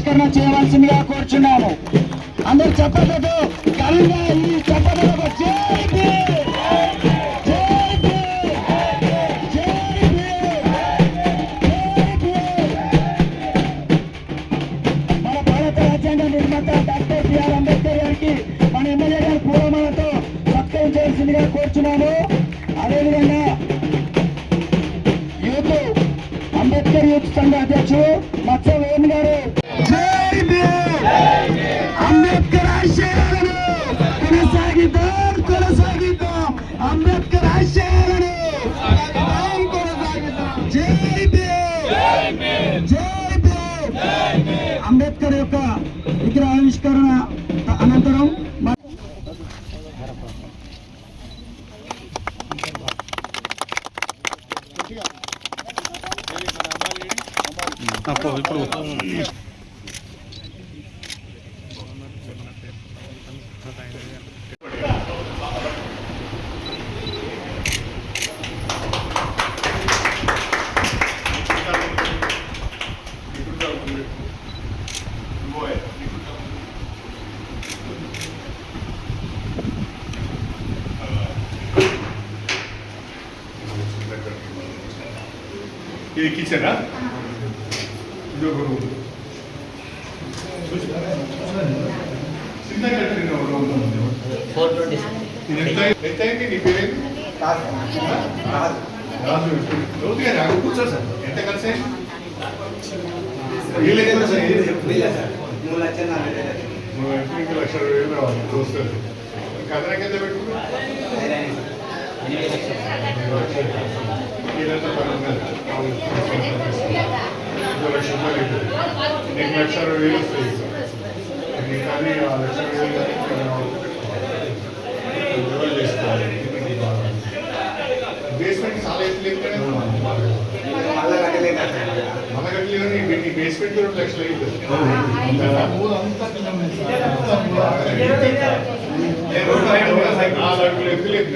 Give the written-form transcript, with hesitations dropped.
ఆవిష్కరణ చేయవలసిందిగా కోరుచున్నాము. అందరు చెప్పలేదు ఘనంగా ఈ చెప్పదలకు మన భారత రాజ్యాంగ నిర్మాత డాక్టర్ బిఆర్ అంబేద్కర్ గారికి మన ఎమ్మెల్యే గారి పూర్వమాలతో సత్కరించవలసిందిగా కోరుచున్నాము. అదేవిధంగా యూత్ అంబేద్కర్ యూత్ సంఘ అధ్యక్షుడు మత్స వేణు గారు అంబేద్కర్ ఆశయాలను కొనసాగిద్దాం అంబేద్కర్ ఆశయాలను జై భీమ్ అంబేద్కర్ యొక్క విగ్రహ ఆవిష్కరణ అనంతరం ఇప్పుడు ఇది కిచెనా ఇది ఒక రూమ్ చిన్న కట్టిన రూమ్ ఎంత అయింది నీ పేరేంటి రాజు రోజుగా రాదు కూర్చో సార్ ఎంత కలిసి 3,20,000 రావాలి దోస్తులు కథనకి ఎంత పెట్టుకున్నా ఇదంతా పరంగా 2 లక్షల రూపాయలు నీకు 1,60,000 వస్తాయి నీకు కానీ ఆ 1,60,000 చేసుకోవాలి. బేస్మెంట్ చాలా ఎత్తు లేదు మళ్ళీ నీ బేస్మెంట్ 2 లక్షలు అవుతుంది. 4 అడుగులు ఎత్తు లేదు.